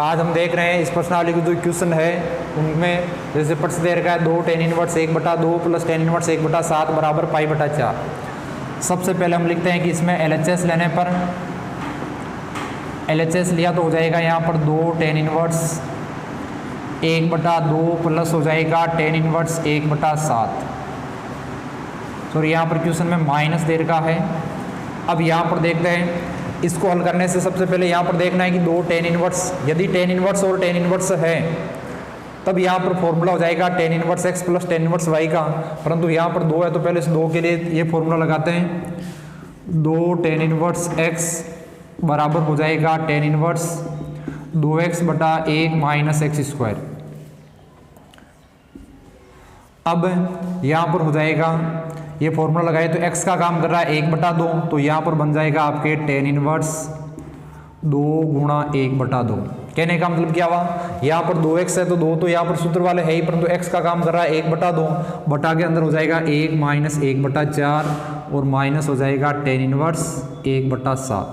आज हम देख रहे हैं इस प्रश्नावली के जो क्वेश्चन है उनमें जैसे प्रश्न दे रखा है 2 tan inverse 1/2 plus tan inverse 1/7 बराबर π/4। सबसे पहले हम लिखते हैं कि इसमें LHS लेने पर LHS लिया तो हो जाएगा यहाँ पर 2 tan इनवर्स 1/2 प्लस हो जाएगा tan इनवर्स 1/7। सॉरी यहाँ पर क्वेश्चन में माइनस दे रखा है। अब यहाँ पर देखते हैं इसको हल करने से सबसे पहले यहाँ पर देखना है कि 2 tan इनवर्स, यदि tan इनवर्स और tan इनवर्स है तब यहाँ पर फॉर्मूला हो जाएगा tan inverse x plus tan inverse y का, परंतु यहाँ पर 2 है तो पहले इस 2 के लिए ये फॉर्मूला लगाते हैं। 2 tan इनवर्स x बराबर हो जाएगा tan inverse 2x/1 minus x square. अब यहाँ पर हो जाएगा ये फॉर्मूला लगाए तो x का काम कर रहा है 1/2, तो यहाँ पर बन जाएगा आपके tan इनवर्स 2 गुणा 1/2। कहने का मतलब क्या हुआ, यहाँ पर 2x है तो 2 तो यहाँ पर सूत्र वाले है ही, परंतु x का काम कर रहा है 1/2, बटा के अंदर हो जाएगा 1 माइनस 1/4 और माइनस हो जाएगा tan इनवर्स 1/7।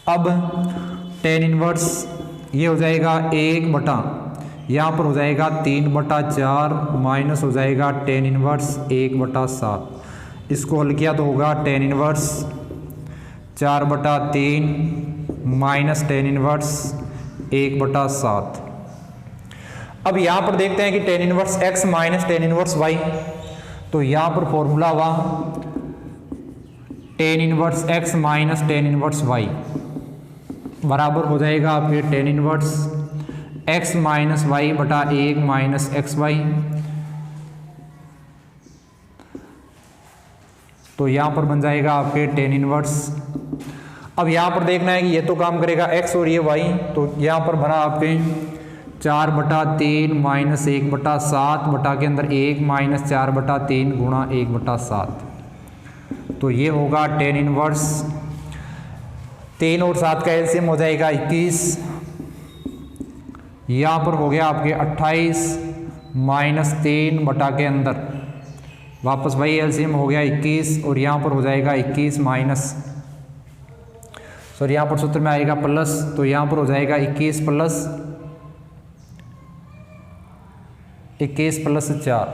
अब tan इनवर्स ये हो जाएगा 1 यहाँ पर हो जाएगा 3/4 माइनस हो जाएगा tan इनवर्स 1/7। इसको हल किया तो होगा tan inverse 4/3 minus tan inverse 1/7। अब यहाँ पर देखते हैं कि tan inverse x minus tan inverse y, तो यहाँ पर फॉर्मूला हुआ tan inverse x minus tan inverse y बराबर हो जाएगा आपके tan inverse x minus y/1 minus xy। तो यहाँ पर बन जाएगा आपके tan इनवर्स। अब यहाँ पर देखना है कि ये तो काम करेगा x और ये y, तो यहाँ पर बना आपके 4/3 माइनस 1/7 बटा के अंदर 1 माइनस 4/3 गुणा 1/7। तो ये होगा tan इनवर्स 3 और 7 का एलसीएम हो जाएगा 21। यहाँ पर हो गया आपके 28 माइनस 3 बटा के अंदर वापस वही एलसीएम हो गया 21, और यहाँ पर हो जाएगा 21 माइनस, सॉरी यहाँ पर सूत्र में आएगा प्लस, तो यहाँ पर हो जाएगा 21 प्लस 4।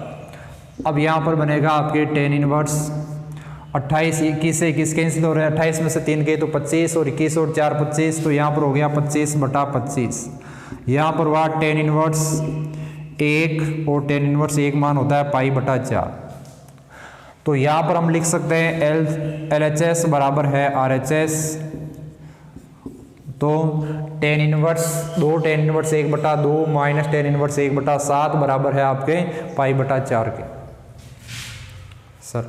अब यहाँ पर बनेगा आपके tan इनवर्स 28, 21 से 21 कैंसिल हो रहे हैं, 28 में से 3 गए तो 25 और 21 और 4 25, तो यहाँ पर हो गया 25/25। यहाँ पर हुआ tan इनवर्स 1 और tan इनवर्स 1 मान होता है π/4। तो यहाँ पर हम लिख सकते हैं LHS बराबर है RHS। तो tan inverse 2 tan inverse 1/2 minus tan inverse 1/7 बराबर है आपके π/4 के। सर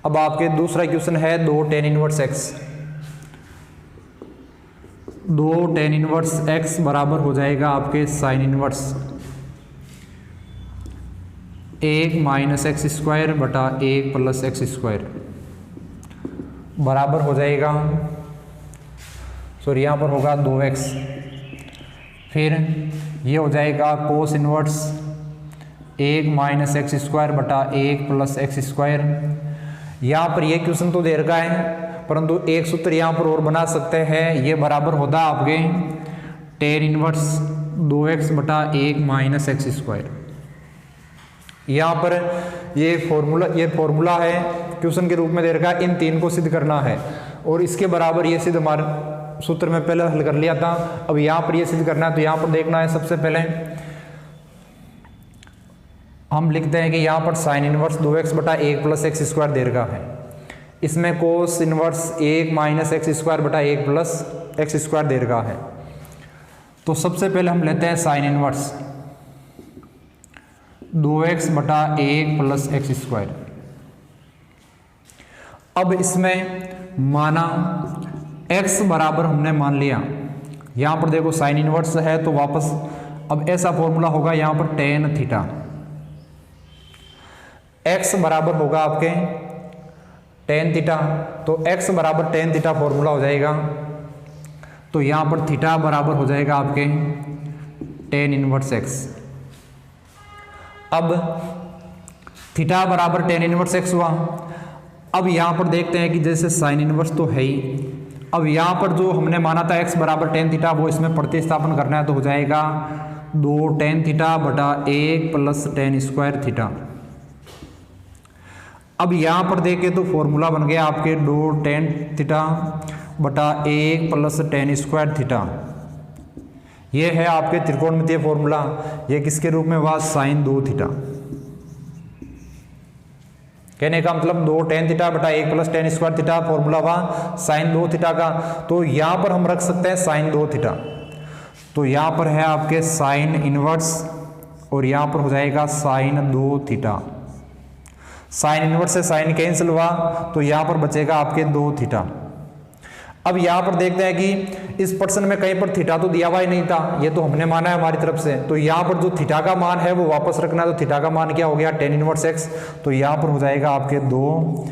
अब आपके दूसरा क्वेश्चन है 2 tan inverse x। 2 tan inverse x बराबर हो जाएगा आपके sine inverse 1 minus x square बटा 1 प्लस x स्क्वायर बराबर हो जाएगा, सॉरी यहाँ पर होगा 2x। फिर ये हो जाएगा cos inverse 1 minus x square बटा 1 प्लस x स्क्वायर। यहाँ पर ये क्वेश्चन तो दे रखा है, परंतु एक सूत्र यहाँ पर और बना सकते हैं, ये बराबर होता है आपके tan इनवर्स 2x बटा 1 माइनस x स्क्वायर। यहाँ पर ये फॉर्मूला है क्वेश्चन के रूप में दे रखा है, इन 3 को सिद्ध करना है, और इसके बराबर ये सिद्ध हमारे सूत्र में पहले हल कर लिया था। अब यहाँ पर ये सिद्ध करना है, तो यहाँ पर देखना है सबसे पहले हम लिखते हैं कि यहाँ पर साइन इनवर्स 2x बटा 1 प्लस x स्क्वायर दे रखा है, इसमें कोस इनवर्स 1 माइनस x स्क्वायर बटा 1 प्लस x स्क्वायर दे रखा है। तो सबसे पहले हम लेते हैं साइन इनवर्स 2x बटा 1 प्लस x स्क्वायर। अब इसमें माना x बराबर हमने मान लिया, यहाँ पर देखो साइन इनवर्स है तो वापस अब ऐसा फॉर्मूला होगा यहाँ पर tan थीटा, x बराबर होगा आपके tan थीटा, तो x बराबर tan थीटा फॉर्मूला हो जाएगा, तो यहाँ पर थीटा बराबर हो जाएगा आपके tan इनवर्स x। अब थीटा बराबर tan इनवर्स x हुआ, अब यहाँ पर देखते हैं कि जैसे साइन इनवर्स तो है ही, अब यहाँ पर जो हमने माना था x बराबर टेन थीटा वो इसमें प्रतिस्थापन करना है, तो हो जाएगा 2 टेन थीटा बटा 1 प्लस टेन स्क्वायर थीटा। अब यहाँ पर देखें तो फॉर्मूला बन गया आपके 2 टेन थीटा बटा 1 प्लस टेन स्क्वायर थीटा। ये है आपके त्रिकोणमितीय फॉर्मूला। ये किसके रूप में हुआ? Sine 2 theta. कहने का मतलब 2 टेन थीटा बटा 1 plus tan square theta formula हुआ साइन 2 थीटा का। तो यहाँ पर हम रख सकते हैं साइन 2 थीटा। तो यहाँ पर है आपके साइन इनवर्स और यहाँ पर हो जाएगा साइन 2 थीटा। साइन इनवर्स से साइन कैंसिल हुआ तो यहाँ पर बचेगा आपके 2 थीटा। अब यहाँ पर देखते हैं कि इस प्रश्न में कहीं पर थीटा तो दिया हुआ ही नहीं था, ये तो हमने माना है हमारी तरफ से। तो यहाँ पर जो थीटा का मान है वो वापस रखना है। तो थीटा का मान क्या हो गया? Tan inverse x. तो यहाँ पर हो जाएगा आपके 2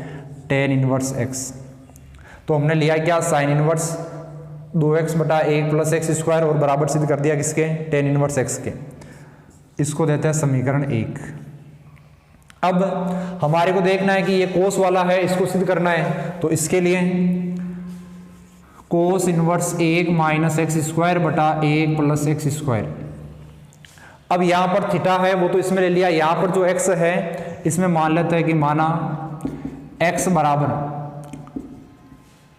टेन इनवर्स एक्स। तो हमने लिया क्या? साइन इनवर्स 2x बटा 1 प्लस एक्स स्क्वायर और बराबर सिद्ध कर दिया किसके? टेन इनवर्स एक्स के। इसको देते हैं समीकरण 1। अब हमारे को देखना है कि ये कोस वाला है, इसको सिद्ध करना है। तो इसके लिए कोस इनवर्स 1 माइनस एक्स स्क्वायर बटा 1 प्लस एक्स स्क्वायर। अब यहाँ पर थीटा है वो तो इसमें ले लिया, यहाँ पर जो x है इसमें मान लेते हैं कि माना x बराबर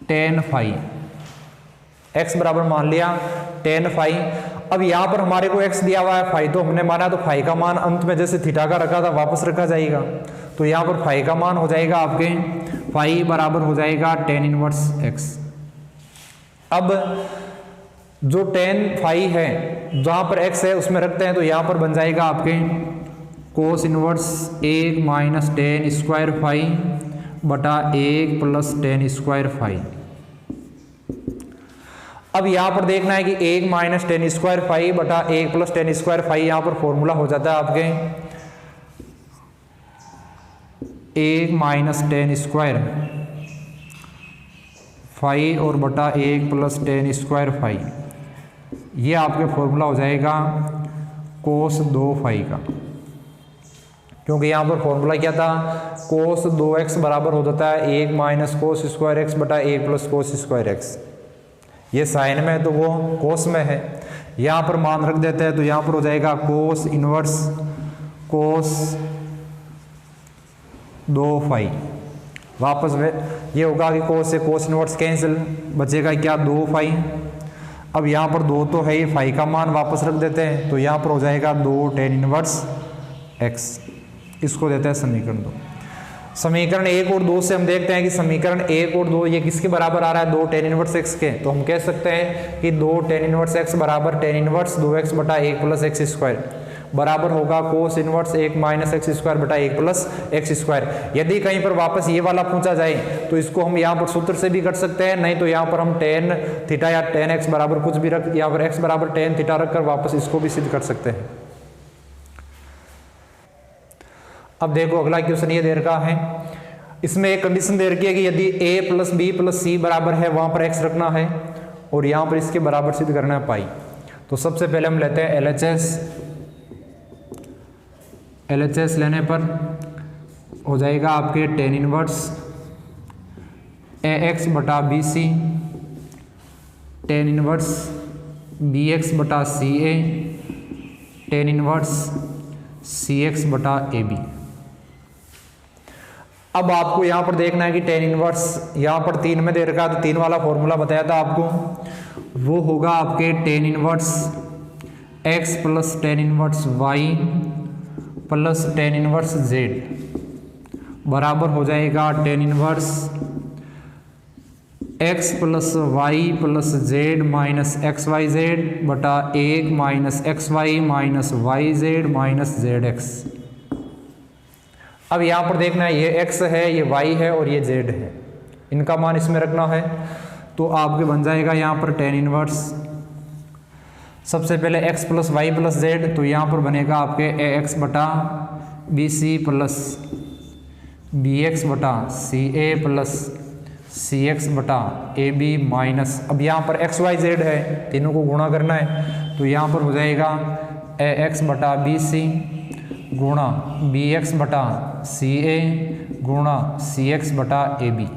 टेन फाई, x बराबर मान लिया टेन फाई। अब यहाँ पर हमारे को x दिया हुआ है फाई, तो हमने माना तो फाई का मान अंत में जैसे थीटा का रखा था वापस रखा जाएगा। तो यहाँ पर फाई का मान हो जाएगा आपके फाई बराबर हो जाएगा टेन इनवर्स x। अब जो टेन फाई है जहाँ पर x है उसमें रखते हैं, तो यहाँ पर बन जाएगा आपके cos inverse 1 minus tan square phi बटा 1 प्लस टेन स्क्वायर फाई। अब यहाँ पर देखना है कि 1 माइनस टेन स्क्वायर फाई बटा 1 प्लस टेन स्क्वायर फाई, यहाँ पर फॉर्मूला हो जाता है आपके 1 माइनस टेन स्क्वायर फाई और बटा 1 प्लस टेन स्क्वायर फाई। ये आपके फॉर्मूला हो जाएगा कोस 2 फाई का, क्योंकि यहाँ पर फॉर्मूला क्या था? कोस 2x बराबर हो जाता है 1 माइनस कोस स्क्वायर एक्स बटा 1 प्लस कोस स्क्वायर एक्स। ये साइन में है तो वो कोस में है, यहाँ पर मान रख देते हैं। तो यहाँ पर हो जाएगा कोस इनवर्स कोस 2 फाई। वापस ये होगा कि कोस से कोस इनवर्स कैंसिल, बचेगा क्या? 2 फाई। अब यहाँ पर 2 तो है ही, फाई का मान वापस रख देते हैं। तो यहाँ पर हो जाएगा 2 टेन इनवर्स एक्स। इसको देते हैं समीकरण 2। समीकरण 1 और 2 से हम देखते हैं कि समीकरण 1 और 2 ये किसके बराबर आ रहा है? 2 टेन इनवर्स एक्स के। तो हम कह सकते हैं कि 2 टेन इनवर्स एक्स बराबर टेन इनवर्स 2x बटा 1 प्लस एक्स स्क्वायर बराबर होगा कोस इनवर्स 1 माइनस एक्स स्क्वायर बटा 1 प्लस एक्स स्क्वायर। यदि कहीं पर वापस ये वाला पूछा जाए तो इसको हम यहाँ पर सूत्र से भी कर सकते हैं, नहीं तो यहाँ पर हम टेन थीटा या टेन एक्स बराबर कुछ भी रख, यहाँ पर एक्स बराबर टेन थीटा रखकर वापस इसको भी सिद्ध कर सकते हैं। अब देखो अगला क्वेश्चन ये दे रखा है, इसमें एक कंडीशन दे रखी है कि यदि a प्लस बी प्लस सी बराबर है वहां पर x रखना है और यहाँ पर इसके बराबर सिद्ध करना है पाई। तो सबसे पहले हम लेते हैं LHS लेने पर हो जाएगा आपके टेन इनवर्स ax बटा b c, tan inverse bx बटा c a, tan inverse cx बटा ए बी। अब आपको यहाँ पर देखना है कि टेन इनवर्स यहाँ पर 3 में दे रखा है, तो 3 वाला फॉर्मूला बताया था आपको, वो होगा आपके tan inverse x plus tan inverse y plus tan inverse z बराबर हो जाएगा tan inverse x plus y plus z minus x y z बटा 1 minus x y minus y z minus z x. अब यहाँ पर देखना है ये x है, ये y है और ये z है, इनका मान इसमें रखना है। तो आपके बन जाएगा यहाँ पर टेन इनवर्स सबसे पहले x plus y plus z, तो यहाँ पर बनेगा आपके ax बटा b c plus b x बटा सी ए प्लस सी एक्स बटा ए बी माइनस, अब यहाँ पर एक्स वाई जेड है, तीनों को गुणा करना है। तो यहाँ पर हो जाएगा ए एक्स बटा बी सी गुणा बी एक्स बटा सी ए गुणा सी एक्स बटा ए बी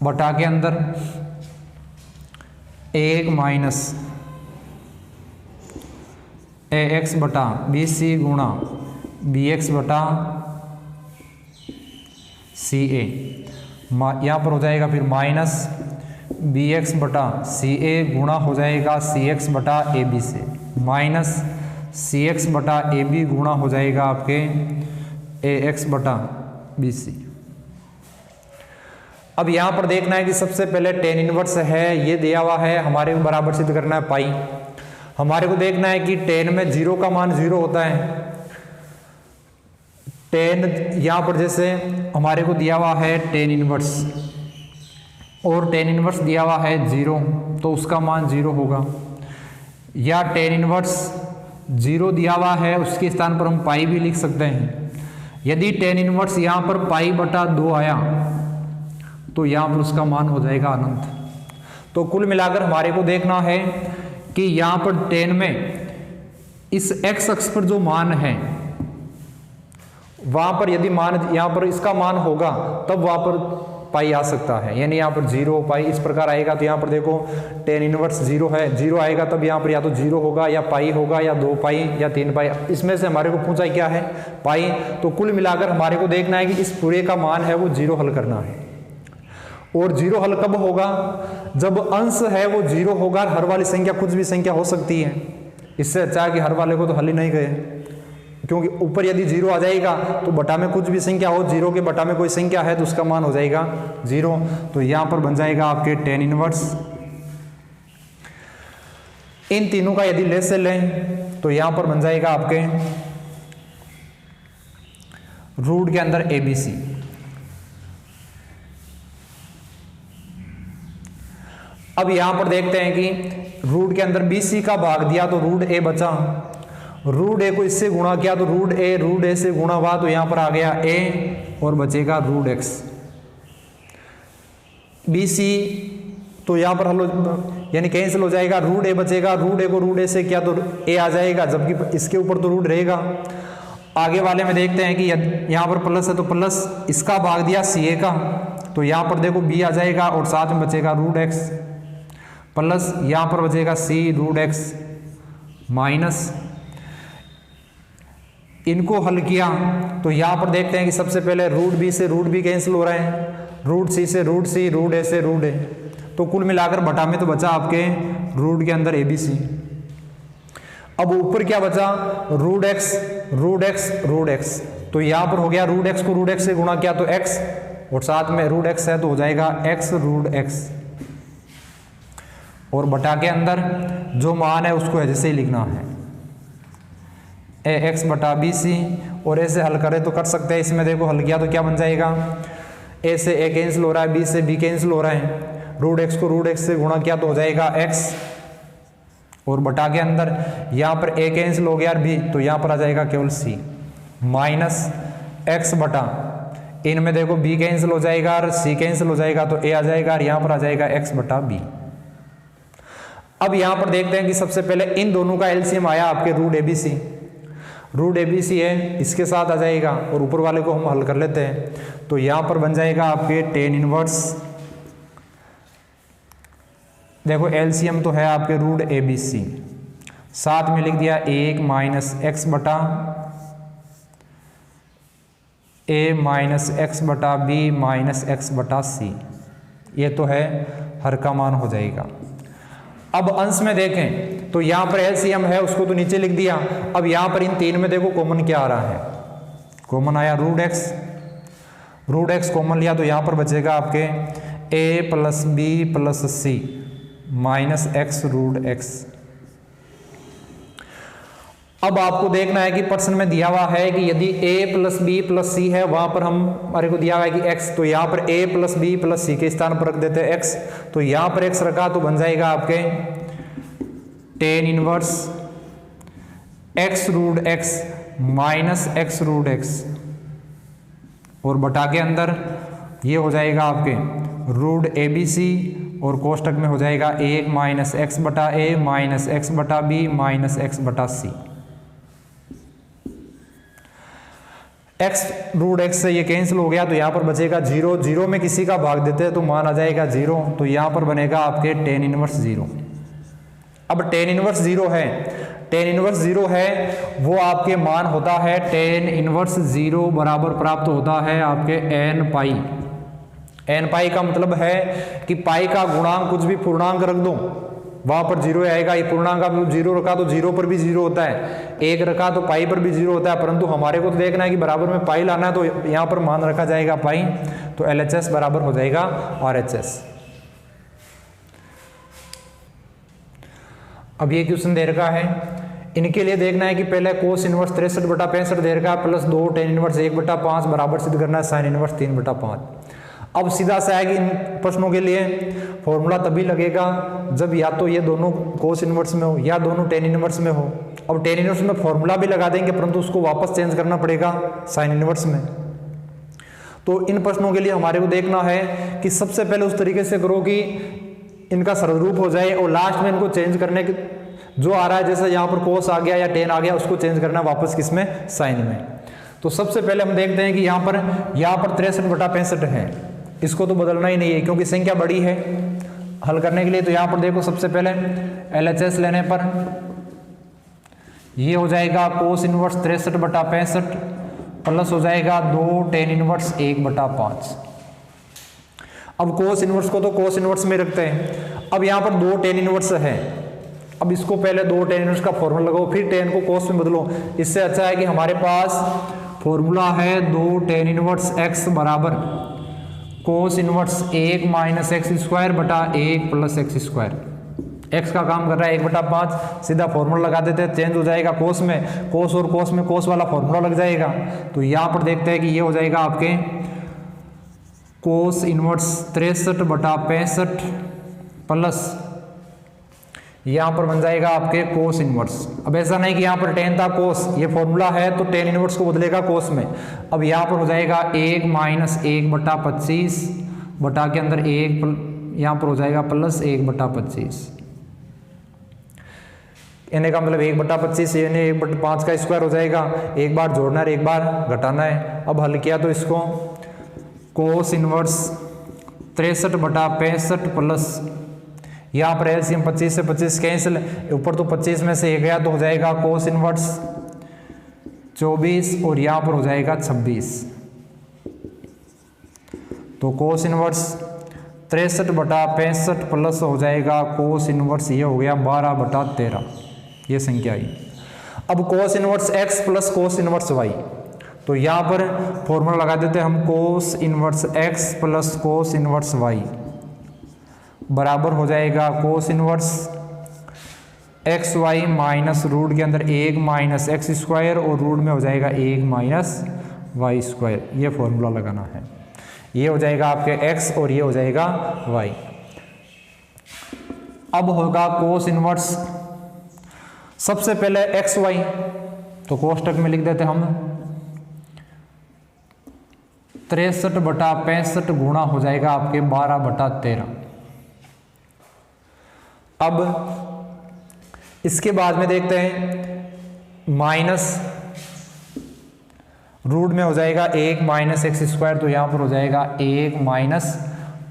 बटा के अंदर 1 माइनस ए एक्स बटा बी सी गुणा बी एक्स बटा सी ए, यहाँ पर हो जाएगा फिर माइनस बी एक्स बटा सी ए गुणा हो जाएगा सी एक्स बटा ए बी से, माइनस सी एक्स बटा ए बी गुणा हो जाएगा आपके ए एक्स बटा बी सी। अब यहाँ पर देखना है कि सबसे पहले टेन इनवर्स है, ये दिया हुआ है, हमारे को बराबर सिद्ध करना है पाई। हमारे को देखना है कि टेन में 0 का मान 0 होता है। टेन यहाँ पर जैसे हमारे को दिया हुआ है टेन इनवर्स और टेन इनवर्स दिया हुआ है 0, तो उसका मान 0 होगा। या टेन इनवर्स 0 दिया हुआ है, उसके स्थान पर हम पाई भी लिख सकते हैं। यदि टेन इनवर्स यहाँ पर पाई बटा 2 आया तो यहाँ पर उसका मान हो जाएगा अनंत। तो कुल मिलाकर हमारे को देखना है कि यहाँ पर टेन में इस x अक्ष पर जो मान है वहां पर यदि मान यहाँ पर इसका मान होगा तब वहां पर पाई आ सकता है, यानी यहाँ पर 0 पाई इस प्रकार आएगा। तो यहाँ पर देखो टेन इनवर्स 0 है, 0 आएगा तब यहाँ पर या तो 0 होगा या पाई होगा या 2 पाई या 3 पाई, इसमें से हमारे को पूछा क्या है पाई। तो कुल मिलाकर हमारे को देखना है कि इस पूरे का मान है वो 0 हल करना है। और 0 हल कब होगा? जब अंश है वो 0 होगा। हर वाली संख्या कुछ भी संख्या हो सकती है, इससे अच्छा है कि हर वाले को तो हल ही नहीं गए, क्योंकि ऊपर यदि 0 आ जाएगा तो बटा में कुछ भी संख्या हो, 0 के बटा में कोई संख्या है तो उसका मान हो जाएगा 0। तो यहां पर बन जाएगा आपके टेन इनवर्स। इन तीनों का यदि लेस से लें तो यहां पर बन जाएगा आपके रूट के अंदर ABC। अब यहां पर देखते हैं कि रूट के अंदर BC का भाग दिया तो रूट A बचा, रूट A को इससे गुणा किया तो रूट A से गुणा हुआ तो यहां पर आ गया A और बचेगा रूट X। BC तो यहां पर हल यानी कैंसिल हो जाएगा, रूट A बचेगा, रूट A को रूट A से किया तो A आ जाएगा, जबकि इसके ऊपर तो रूट रहेगा। आगे वाले में देखते हैं कि यहां पर प्लस है तो प्लस इसका भाग दिया CA का, तो यहां पर देखो B आ जाएगा और साथ में बचेगा रूट X प्लस यहां पर बचेगा C रूट X माइनस। इनको हल किया तो यहां पर देखते हैं कि सबसे पहले रूट B से रूट B कैंसिल हो रहे हैं, रूट C से रूट C, रूट A से रूट A, तो कुल मिलाकर बटा में तो बचा आपके रूट के अंदर ABC। अब ऊपर क्या बचा? Root X root X root X, तो यहां पर हो गया रूट X को रूट X से गुणा किया तो X और साथ में रूट X है तो हो जाएगा X रूट X, और बटा के अंदर जो मान है उसको ऐसे ही लिखना है AX बटा BC। और ऐसे हल करें तो कर सकते हैं, इसमें देखो हल किया तो क्या बन जाएगा, A से A कैंसिल हो रहा है, B से B कैंसिल हो रहा है, रूट X को रूट X से गुणा किया तो हो जाएगा X, और बटा के अंदर यहाँ पर A कैंसिल हो गया B तो यहाँ पर आ जाएगा केवल C माइनस X बटा, इनमें देखो B कैंसिल हो जाएगा और C कैंसिल हो जाएगा तो A आ जाएगा और यहाँ पर आ जाएगा X बटा B। अब यहाँ पर देखते हैं कि सबसे पहले इन दोनों का एलसीएम आया आपके रूट ABC, रूट ABC है इसके साथ आ जाएगा और ऊपर वाले को हम हल कर लेते हैं। तो यहाँ पर बन जाएगा आपके टेन इनवर्स, देखो एलसीएम तो है आपके रूट ABC, साथ में लिख दिया 1 माइनस x बटा A माइनस x बटा B माइनस x बटा C, ये तो है हर का मान हो जाएगा। अब अंश में देखें तो यहाँ पर एलसीएम है उसको तो नीचे लिख दिया। अब यहाँ पर इन तीन में देखो कॉमन क्या आ रहा है, कॉमन आया रूट एक्स कॉमन लिया तो यहाँ पर बचेगा आपके A plus B plus C minus X root X। अब आपको देखना है कि प्रश्न में दिया हुआ है कि यदि A plus B plus C है, वहां पर हमारे को दिया हुआ है कि X, तो यहाँ पर A plus B plus C के स्थान पर रख देते हैं X, तो यहाँ पर X रखा तो बन जाएगा आपके tan inverse X root X minus X root X, और बटा के अंदर ये हो जाएगा आपके रूट ABC और कोष्टक में हो जाएगा 1 माइनस X बटा A माइनस X बटा B माइनस X बटा C। x रूट x से ये कैंसिल हो गया तो यहाँ पर बचेगा 0, 0 में किसी का भाग देते हैं तो मान आ जाएगा 0, तो यहाँ पर बनेगा आपके tan इनवर्स 0। अब tan इनवर्स 0 है, tan इनवर्स 0 है वो आपके मान होता है tan इनवर्स 0 बराबर प्राप्त होता है आपके n पाई। n पाई का मतलब है कि पाई का गुणांक कुछ भी पूर्णांक रख दो वहां पर 0 आएगा। ये पूर्णांक आप 0 रखा तो 0 पर भी 0 होता है, 1 रखा तो पाई पर भी 0 होता है, परंतु हमारे को तो देखना है कि बराबर में पाई लाना है, तो यहाँ पर मान रखा जाएगा पाई, तो LHS बराबर हो जाएगा RHS। अब ये क्वेश्चन दे रखा है, इनके लिए देखना है कि पहले कोस इनवर्स 63/65 दे रखा है प्लस 2 tan इनवर्स 1/5 बराबर सिद्ध करना है साइन इनवर्स 3/5। अब सीधा सा है कि इन प्रश्नों के लिए फॉर्मूला तभी लगेगा जब या तो ये दोनों कोस इनवर्स में हो या दोनों tan इनवर्स में हो। अब tan इनवर्स में फॉर्मूला भी लगा देंगे परंतु उसको वापस चेंज करना पड़ेगा साइन इनवर्स में। तो इन प्रश्नों के लिए हमारे को देखना है कि सबसे पहले उस तरीके से करो कि इनका सरलरूप हो जाए और लास्ट में इनको चेंज करने के जो आ रहा है, जैसे यहाँ पर कोस आ गया या tan आ गया, उसको चेंज करना वापस किसमें, साइन में। तो सबसे पहले हम देखते हैं कि यहाँ पर 63/65 है, इसको तो बदलना ही नहीं है क्योंककि संख्या बड़ी है हल करने के लिए। तो यहाँ पर देखो सबसे पहले LHS लेने पर ये हो जाएगा कोस इनवर्स 63/65 प्लस हो जाएगा 2 tan इनवर्स 1/5। अब कोस इनवर्स को तो कोस इनवर्स में रखते हैं। अब यहाँ पर 2 tan इनवर्स है, अब इसको पहले 2 tan इनवर्स का फॉर्मूला लगाओ फिर tan को कोस में बदलो। इससे अच्छा है कि हमारे पास फॉर्मूला है 2 tan इनवर्स x बराबर कोस इनवर्स 1 माइनस एक्स स्क्वायर बटा 1 प्लस एक्स स्क्वायर। एक्स का काम कर रहा है 1/5, सीधा फॉर्मूला लगा देते हैं, चेंज हो जाएगा कोस में, कोस और कोस में कोस वाला फॉर्मूला लग जाएगा। तो यहाँ पर देखते हैं कि ये हो जाएगा आपके कोस इनवर्स 63/65 प्लस यहाँ पर बन जाएगा आपके कोस इनवर्स। अब ऐसा नहीं कि यहाँ पर tan था कोस, ये फॉर्मूला है तो tan इनवर्स को बदलेगा कोस में। अब यहाँ पर हो जाएगा 1 माइनस 1/25 बटा के अंदर 1, यहाँ पर हो जाएगा प्लस 1/25। यानी का मतलब 1/25 यानी 1/5 का स्क्वायर हो जाएगा। एक बार जोड़ना है एक बार घटाना है। अब हल किया तो इसको कोस इनवर्स 63/65 प्लस यहाँ पर एलसीएम 25 से 25 कैंसिल, ऊपर तो 25 में से 1 गया तो हो जाएगा कोस इनवर्स 24 और यहाँ पर हो जाएगा 26। तो कोस इनवर्स 63/65 प्लस हो जाएगा कोस इनवर्स ये हो गया 12/13, ये संख्या आई। अब cos inverse x plus cos inverse y, तो यहाँ पर फॉर्मूला लगा देते हैं हम cos inverse x plus cos inverse y बराबर हो जाएगा cos inverse x y minus root के अंदर 1 माइनस एक्स स्क्वायर और रूट में हो जाएगा 1 माइनस वाई स्क्वायर। ये फॉर्मूला लगाना है, ये हो जाएगा आपके x और ये हो जाएगा y। अब होगा कोस इनवर्स, सबसे पहले एक्स वाई तो कोष्टक में लिख देते हम 63/65 गुणा हो जाएगा आपके 12/13। अब इसके बाद में देखते हैं माइनस रूट में हो जाएगा 1 माइनस एक्स स्क्वायर, तो यहाँ पर हो जाएगा 1 माइनस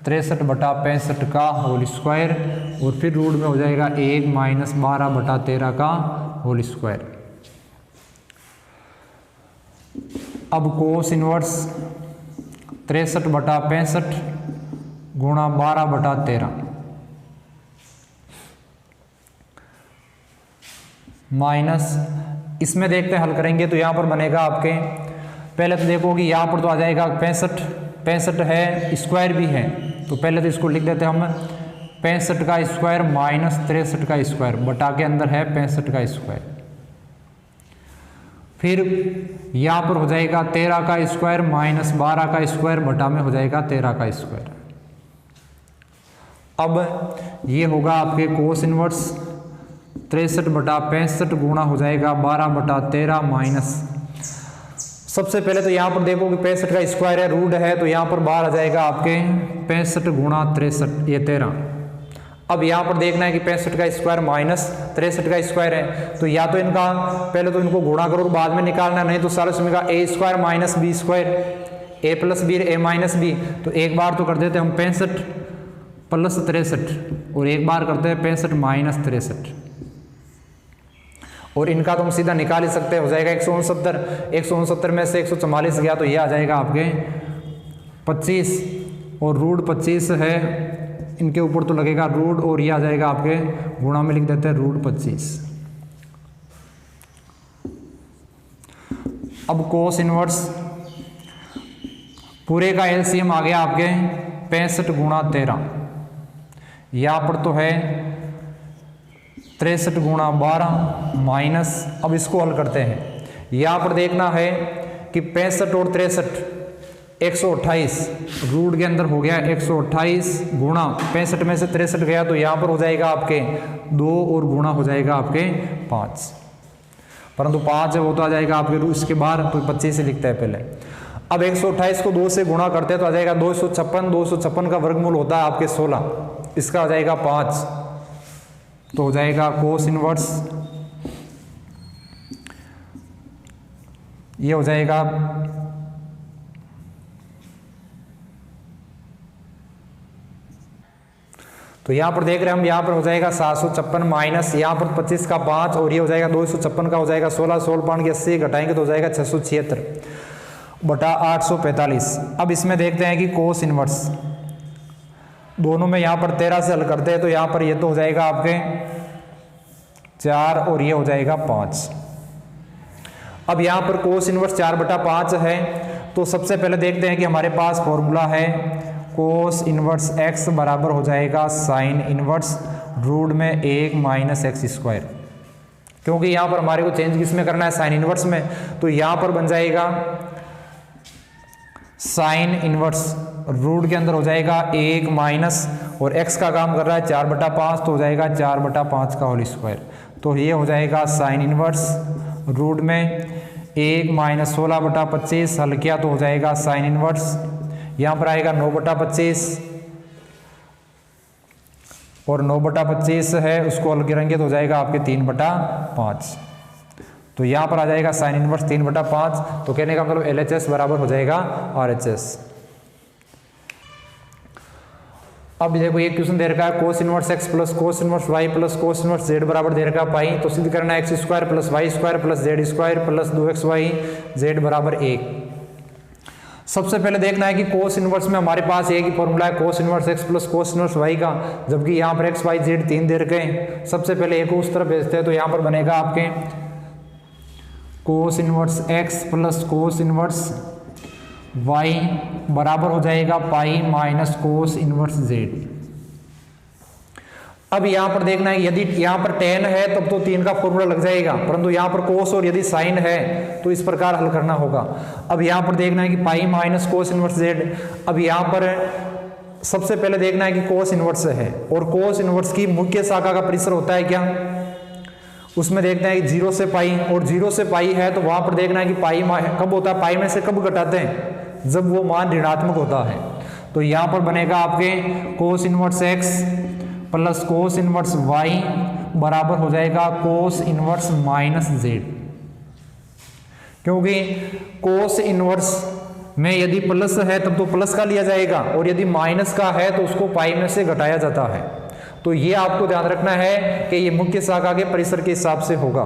63/65 का होल स्क्वायर और फिर रूट में हो जाएगा 1 माइनस 12/13 का होल स्क्वायर। अब कोस इनवर्स 63/65 गुणा 12/13 माइनस, इसमें देखते हैं हल करेंगे तो यहाँ पर बनेगा आपके, पहले तो देखो कि यहाँ पर तो आ जाएगा 65 है, स्क्वायर भी है, तो पहले तो इसको लिख देते हैं हम 65 का स्क्वायर माइनस 63 का स्क्वायर बटा के अंदर है 65 का स्क्वायर। फिर यहाँ पर हो जाएगा 13 का स्क्वायर माइनस 12 का स्क्वायर बटा में हो जाएगा 13 का स्क्वायर। अब ये होगा आपके कोस इनवर्स 63/65 गुणा हो जाएगा 12/13 माइनस, सबसे पहले तो यहाँ पर देखो कि 65 का स्क्वायर है, रूट है, तो यहाँ पर बाहर आ जाएगा आपके 65 गुणा 63 ये 13। अब यहाँ पर देखना है कि 65 का स्क्वायर माइनस 63 का स्क्वायर है, तो या तो इनका पहले तो इनको गुणा करो और बाद में निकालना, नहीं तो सारा समय का ए स्क्वायर माइनस बी स्क्वायर, ए प्लस बी ए माइनस बी। तो एक बार तो कर देते हैं हम 65 प्लस 63 और एक बार करते हैं 65 माइनस 63, और इनका तो हम सीधा निकाल ही सकते हैं, हो जाएगा 169। 169 में से 144 गया तो ये आ जाएगा आपके 25 और रूट 25 है, इनके ऊपर तो लगेगा रूट और ये आ जाएगा आपके गुणा में लिख देते हैं रूट 25। अब कोस इनवर्स पूरे का एलसीएम आ गया आपके 65 गुणा 13, यहाँ पर तो है 63 गुणा 12 माइनस, अब इसको हल करते हैं। यहाँ पर देखना है कि 65 और 63 128 रूट के अंदर हो गया 128 गुणा 65 में से 63 गया तो यहाँ पर हो जाएगा आपके 2 और गुणा हो जाएगा आपके 5, परंतु 5 है वो तो आ जाएगा आपके रूट इसके बाहर, तो 25 से लिखता है पहले। अब 128 को 2 से गुणा करते हैं तो आ जाएगा 256, 256 का वर्गमूल होता है आपके 16, इसका आ जाएगा 5, तो हो जाएगा कोस इनवर्स, ये हो जाएगा तो यहाँ पर देख रहे हैं हम, यहाँ पर हो जाएगा 756 माइनस यहाँ पर 25 का 5 और ये हो जाएगा 256 का हो जाएगा 16, 16 के 80 घटाएंगे तो हो जाएगा 676 बटा 845। अब इसमें देखते हैं कि कोस इनवर्स दोनों में यहाँ पर 13 से हल करते हैं तो यहाँ पर ये तो हो जाएगा आपके 4 और ये हो जाएगा 5। अब यहाँ पर कोस इनवर्स 4/5 है, तो सबसे पहले देखते हैं कि हमारे पास फॉर्मूला है कोस इनवर्स x बराबर हो जाएगा साइन इनवर्स रूट में 1 माइनस एक्स स्क्वायर, क्योंकि यहाँ पर हमारे को चेंज किस में करना है साइन इनवर्स में, तो यहाँ पर बन जाएगा साइन इनवर्स रूट के अंदर हो जाएगा 1 माइनस और x का काम कर रहा है 4/5 तो हो जाएगा 4/5 का होल स्क्वायर, तो ये हो जाएगा साइन इनवर्स रूट में 1 माइनस 16/25 हल किया तो हो जाएगा साइन इनवर्स, यहाँ पर आएगा 9/25 और 9/25 है उसको हल करेंगे तो हो जाएगा आपके 3/5, तो यहाँ पर आ जाएगा साइन इनवर्स 3/5, तो कहने का मतलब LHS बराबर हो जाएगा RHS। अब देखो ये क्वेश्चन दे रखा है कोस inverse x plus cos inverse y plus cos inverse z बराबर दे रखा है पाई, तो सिद्ध करना है x square plus y square plus z square plus 2xy z बराबर 1। सबसे पहले देखना है कि कोस इनवर्स में हमारे पास एक ही फॉर्मूला है कोस inverse x plus cos inverse y का, जबकि यहाँ पर x y z 3 दे रखे हैं। सबसे पहले एक उस तरफ भेजते हैं तो यहाँ पर बनेगा आपके cos inverse x plus cos inverse y बराबर हो जाएगा pi minus cos inverse z। अब यहाँ पर देखना है यदि यहाँ पर tan है तब तो 3 का फॉर्मूला लग जाएगा, परंतु यहाँ पर कोस और यदि साइन है तो इस प्रकार हल करना होगा। अब यहाँ पर देखना है कि pi minus cos inverse z। अब यहाँ पर सबसे पहले देखना है कि कोस इनवर्स है और कोस इनवर्स की मुख्य शाखा का परिसर होता है क्या, उसमें देखते हैं कि 0 से पाई, और 0 से पाई है तो वहां पर देखना है कि पाई कब होता है, पाई में से कब घटाते हैं, जब वो मान ऋणात्मक होता है। तो यहाँ पर बनेगा आपके cos inverse x plus cos inverse y बराबर हो जाएगा कोस इनवर्स माइनस z, क्योंकि कोस इनवर्स में यदि प्लस है तब तो प्लस का लिया जाएगा और यदि माइनस का है तो उसको पाई में से घटाया जाता है। तो ये आपको ध्यान रखना है कि ये मुख्य शाखा के परिसर के हिसाब से होगा।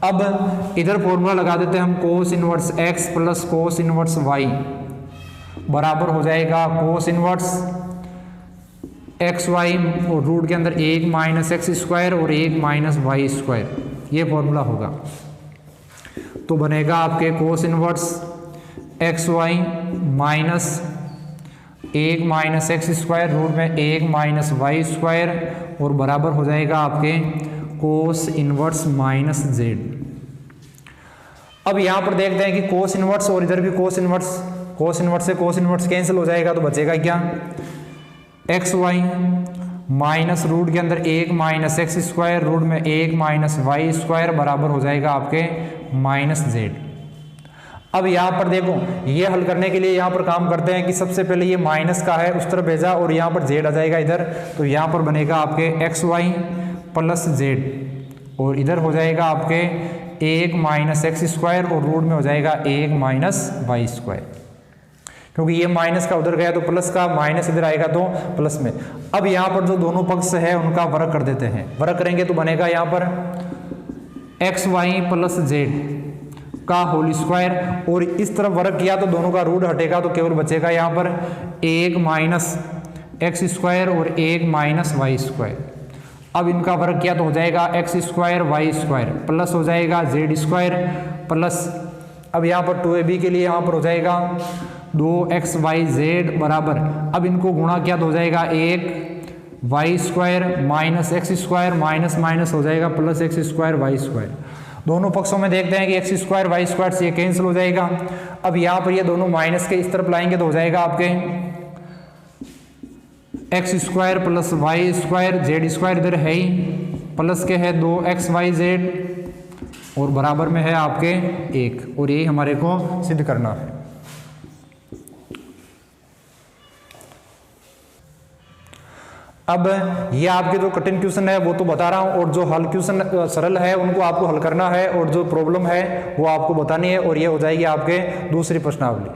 अब इधर फॉर्मूला लगा देते हैं हम cos inverse x plus cos inverse y बराबर हो जाएगा कोस इनवर्स एक्स वाई और रूट के अंदर 1 माइनस एक्स स्क्वायर और 1 माइनस वाई स्क्वायर, ये फॉर्मूला होगा। तो बनेगा आपके cos inverse x y minus 1 minus x square root में 1 माइनस वाई स्क्वायर और बराबर हो जाएगा आपके कोस इनवर्स माइनस जेड। अब यहाँ पर देखते हैं कि कोस इनवर्स और इधर भी कोस इनवर्स से कोस इनवर्स कैंसिल हो जाएगा, तो बचेगा क्या एक्स वाई माइनस रूट के अंदर 1 माइनस एक्स स्क्वायर रूट में 1 माइनस वाई स्क्वायर बराबर हो जाएगा आपके माइनस जेड। अब यहाँ पर देखो, ये हल करने के लिए यहाँ पर काम करते हैं कि सबसे पहले ये माइनस का है उस तरफ भेजा और यहाँ पर जेड आ जाएगा इधर, तो यहाँ पर बनेगा आपके एक्स वाई प्लस जेड और इधर हो जाएगा आपके 1 माइनस एक्स स्क्वायर और रूट में हो जाएगा 1 माइनस वाई स्क्वायर, क्योंकि ये माइनस का उधर गया तो प्लस का, माइनस इधर आएगा तो प्लस में। अब यहाँ पर जो दोनों पक्ष है उनका वर्ग कर देते हैं, वर्ग करेंगे तो बनेगा यहाँ पर एक्स वाई प्लस जेड का होल स्क्वायर और इस तरफ वर्ग किया तो दोनों का रूट हटेगा तो केवल बचेगा यहाँ पर 1 माइनस एक्स स्क्वायर और 1 माइनस वाई स्क्वायर। अब इनका वर्ग किया तो हो जाएगा x square y square plus हो जाएगा जेड स्क्वायर प्लस, अब यहाँ पर 2ab के लिए यहाँ पर हो जाएगा 2xyz बराबर, अब इनको गुणा किया तो हो जाएगा 1 y square minus x square minus minus हो जाएगा plus x square y square. दोनों पक्षों में देखते हैं कि एक्स स्क्वायर वाई स्क्वायर से ये कैंसिल हो जाएगा। अब यहाँ पर ये दोनों माइनस के इस तरफ लाएंगे तो हो जाएगा आपके x square plus y square, z square इधर है ही, प्लस के है 2xyz और बराबर में है आपके 1, और यही हमारे को सिद्ध करना है। अब ये आपके जो कठिन क्वेश्चन है वो तो बता रहा हूँ, और जो हल क्वेश्चन सरल है उनको आपको हल करना है, और जो प्रॉब्लम है वो आपको बतानी है, और ये हो जाएगी आपके दूसरी प्रश्नावली।